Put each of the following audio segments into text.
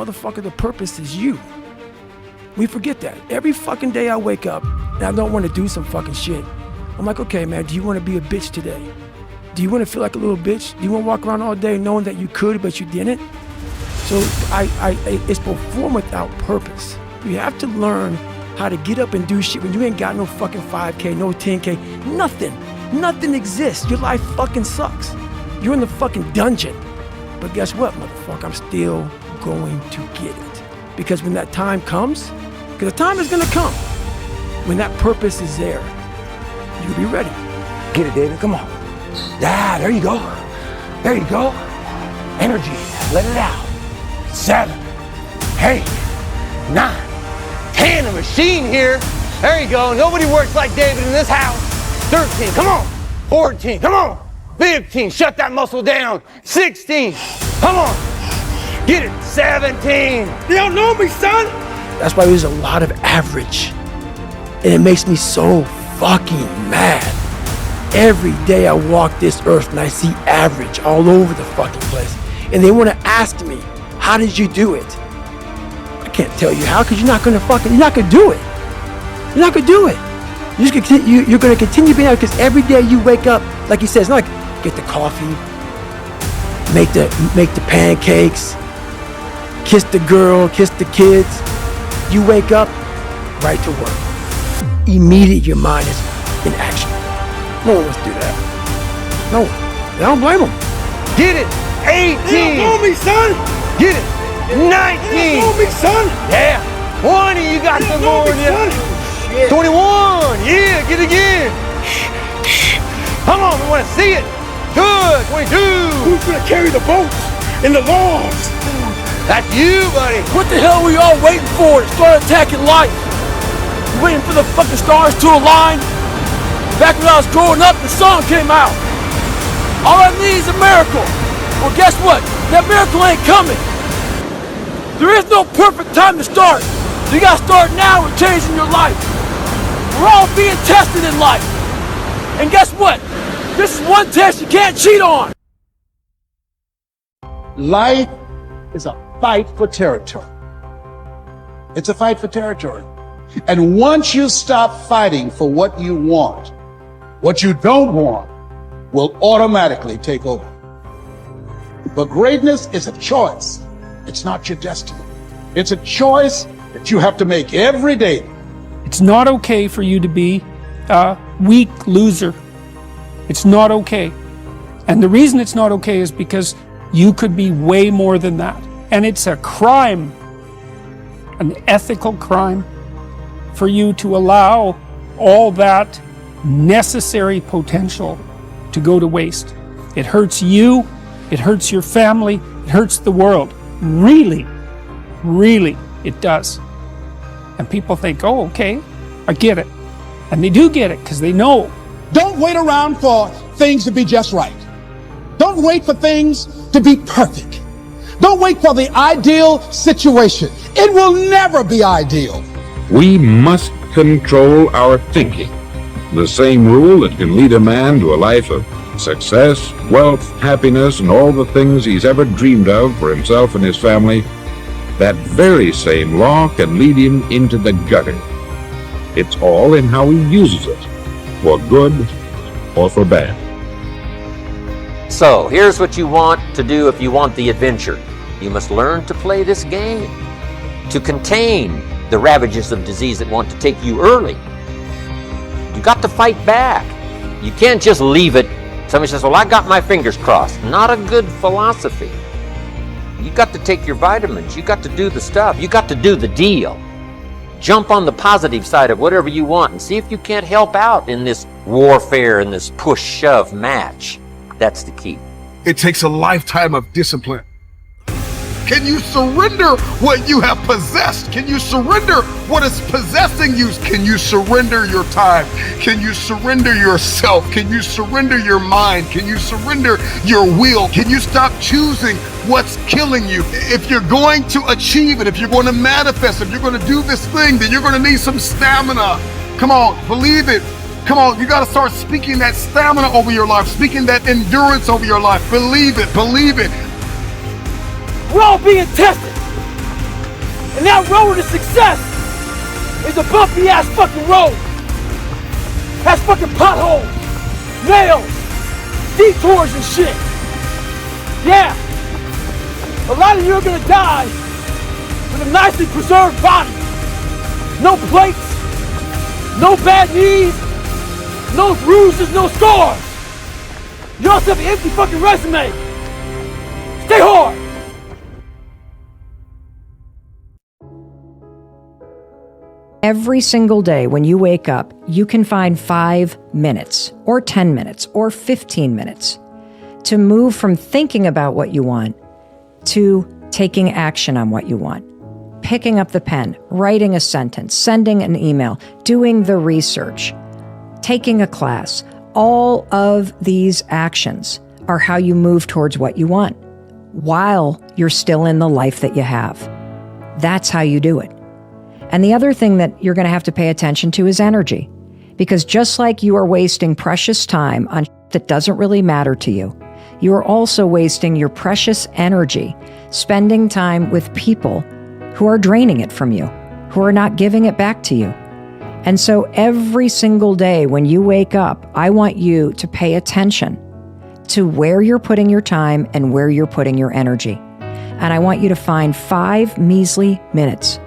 Motherfucker, the purpose is you. We forget that. Every fucking day I wake up and I don't want to do some fucking shit. I'm like, okay, man, do you want to be a bitch today? Do you want to feel like a little bitch? Do you want to walk around all day knowing that you could, but you didn't? So it's perform without purpose. You have to learn how to get up and do shit when you ain't got no fucking 5K, no 10K, nothing. Nothing exists. Your life fucking sucks. You're in the fucking dungeon. But guess what, motherfucker? I'm still going to get it. Because when that time comes, because the time is gonna come, when that purpose is there, you'll be ready. Get it, David, come on. Yeah, there you go. There you go. Energy, let it out. 7, 8, 9, 10, a machine here. There you go. Nobody works like David in this house. 13, come on. 14, come on. 15, shut that muscle down. 16, come on. Get it. 17. You don't know me, son. That's why there's a lot of average. And it makes me so fucking mad. Every day I walk this earth and I see average all over the fucking place. And they want to ask me, how did you do it? I can't tell you how, because you're not gonna do it. You're not gonna do it. You're gonna continue being out, because every day you wake up, like he says, not like get the coffee, make the pancakes, kiss the girl, kiss the kids. You wake up, right to work. Immediate, your mind is in action. No one wants to do that. No one. I don't blame them. Get it. 18. You don't know me, son. Get it. 19. You don't know me, son. Yeah. 20. You got some more in you. 21. Yeah. Get it again. Come on. We want to see it. Good. 22. Who's gonna carry the boats and the logs? That's you, buddy. What the hell are we all waiting for to start attacking life? Waiting for the fucking stars to align? Back when I was growing up, the song came out. All I need is a miracle. Well, guess what? That miracle ain't coming. There is no perfect time to start. So you gotta start now with changing your life. We're all being tested in life. And guess what? This is one test you can't cheat on. Life is a fight for territory. It's a fight for territory. And once you stop fighting for what you want, what you don't want will automatically take over. But greatness is a choice. It's not your destiny. It's a choice that you have to make every day. It's not okay for you to be a weak loser. It's not okay. And the reason it's not okay is because you could be way more than that. And it's a crime, an ethical crime, for you to allow all that necessary potential to go to waste. It hurts you, it hurts your family, it hurts the world. Really, really, it does. And people think, oh, okay, I get it. And they do get it because they know. Don't wait around for things to be just right. Don't wait for things to be perfect. Don't wait for the ideal situation. It will never be ideal. We must control our thinking. The same rule that can lead a man to a life of success, wealth, happiness, and all the things he's ever dreamed of for himself and his family, that very same law can lead him into the gutter. It's all in how he uses it, for good or for bad. So, here's what you want to do if you want the adventure. You must learn to play this game, to contain the ravages of disease that want to take you early. You got to fight back. You can't just leave it. Somebody says, well, I got my fingers crossed. Not a good philosophy. You got to take your vitamins. You got to do the stuff. You got to do the deal. Jump on the positive side of whatever you want and see if you can't help out in this warfare, in this push-shove match. That's the key. It takes a lifetime of discipline. Can you surrender what you have possessed? Can you surrender what is possessing you? Can you surrender your time? Can you surrender yourself? Can you surrender your mind? Can you surrender your will? Can you stop choosing what's killing you? If you're going to achieve it, if you're going to manifest, if you're going to do this thing, then you're going to need some stamina. Come on, believe it. Come on, you got to start speaking that stamina over your life, speaking that endurance over your life. Believe it, believe it. We're all being tested. And that road to success is a bumpy ass fucking road. Has fucking potholes, nails, detours and shit. Yeah. A lot of you are gonna die with a nicely preserved body. No plates, no bad knees, no bruises, no scars. You also have an empty fucking resume. Stay hard. Every single day when you wake up, you can find 5 minutes or 10 minutes or 15 minutes to move from thinking about what you want to taking action on what you want. Picking up the pen, writing a sentence, sending an email, doing the research, taking a class. All of these actions are how you move towards what you want while you're still in the life that you have. That's how you do it. And the other thing that you're going to have to pay attention to is energy. Because just like you are wasting precious time on that doesn't really matter to you, you are also wasting your precious energy spending time with people who are draining it from you, who are not giving it back to you. And so every single day when you wake up, I want you to pay attention to where you're putting your time and where you're putting your energy. And I want you to find 5 measly minutes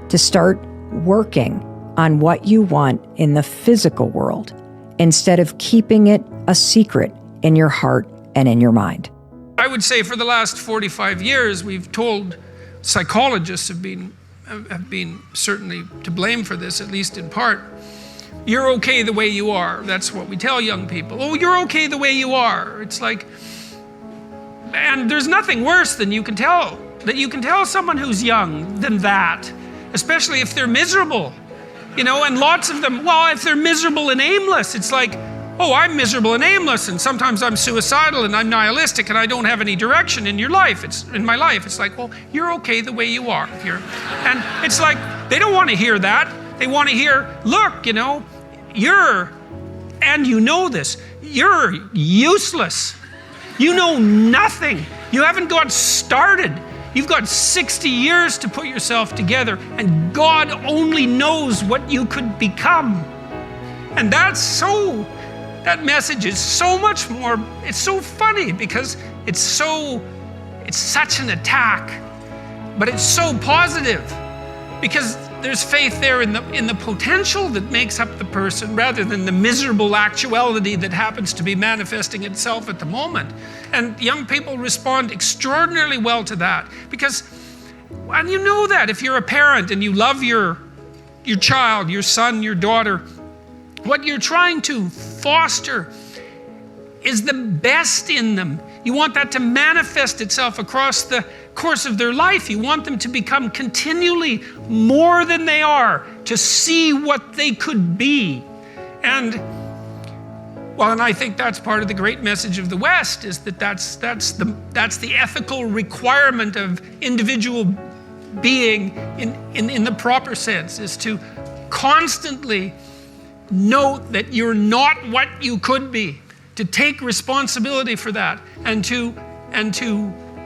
to start working on what you want in the physical world instead of keeping it a secret in your heart and in your mind. I would say for the last 45 years, we've told psychologists have been certainly to blame for this, at least in part. You're okay the way you are. That's what we tell young people. Oh, you're okay the way you are. It's like, and there's nothing worse than you can tell someone who's young than that, especially if they're miserable, you know, and lots of them, well, if they're miserable and aimless, it's like, oh, I'm miserable and aimless, and sometimes I'm suicidal and I'm nihilistic and I don't have any direction in your life. In my life. It's like, well, you're okay the way you are. And it's like, they don't want to hear that. They want to hear, look, you know, and you know this, you're useless. You know nothing. You haven't got started. You've got 60 years to put yourself together, and God only knows what you could become. And that message is so much more, it's so funny because it's such an attack, but it's so positive because there's faith there in the potential that makes up the person rather than the miserable actuality that happens to be manifesting itself at the moment. And young people respond extraordinarily well to that because, and you know that if you're a parent and you love your child, your son, your daughter, what you're trying to foster is the best in them. You want that to manifest itself across the course of their life. You want them to become continually more than they are, to see what they could be. And I think that's part of the great message of the West, is that's the ethical requirement of individual being in the proper sense, is to constantly note that you're not what you could be, to take responsibility for that, and to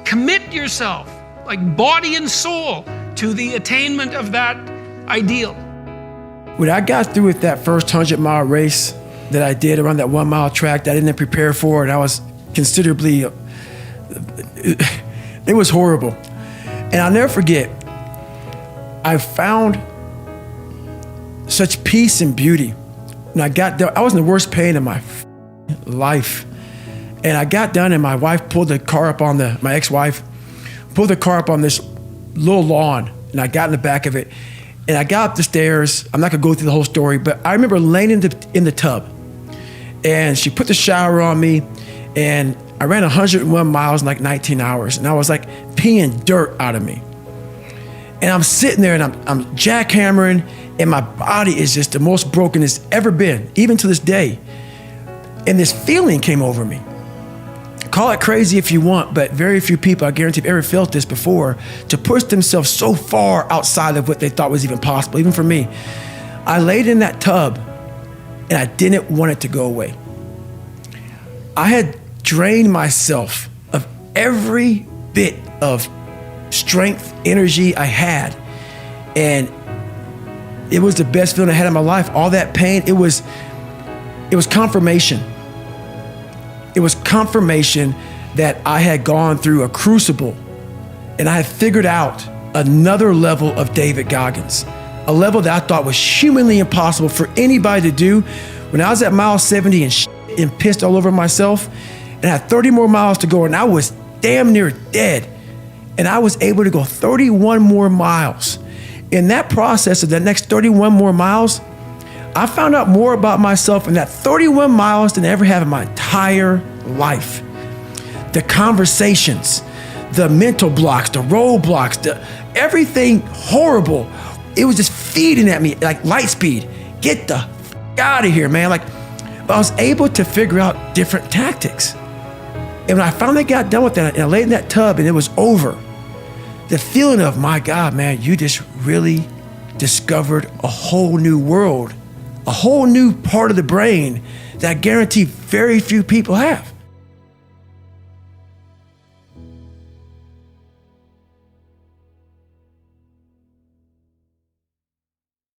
commit yourself, like body and soul, to the attainment of that ideal. When I got through with that first 100-mile race that I did around that 1-mile track that I didn't prepare for, and I was considerably, it was horrible. And I'll never forget, I found such peace and beauty. And I got there, I was in the worst pain of my life. And I got done and my wife pulled the car up on my ex-wife, pulled the car up on this little lawn, and I got in the back of it. And I got up the stairs. I'm not gonna go through the whole story, but I remember laying in the tub. And she put the shower on me, and I ran 101 miles in like 19 hours. And I was like peeing dirt out of me. And I'm sitting there and I'm jackhammering, and my body is just the most broken it's ever been, even to this day. And this feeling came over me. Call it crazy if you want, but very few people, I guarantee, have ever felt this before, to push themselves so far outside of what they thought was even possible, even for me. I laid in that tub and I didn't want it to go away. I had drained myself of every bit of strength, energy I had. And it was the best feeling I had in my life. All that pain, it was confirmation. It was confirmation that I had gone through a crucible and I had figured out another level of David Goggins, a level that I thought was humanly impossible for anybody to do. When I was at mile 70 and pissed all over myself, and I had 30 more miles to go, and I was damn near dead, and I was able to go 31 more miles. In that process of the next 31 more miles, I found out more about myself in that 31 miles than I ever have in my entire life. The conversations, the mental blocks, the roadblocks, everything horrible, it was just feeding at me like light speed. Get the out of here, man. Like, but I was able to figure out different tactics. And when I finally got done with that, and I laid in that tub and it was over, the feeling of, my God, man, you just really discovered a whole new world, a whole new part of the brain that I guarantee very few people have.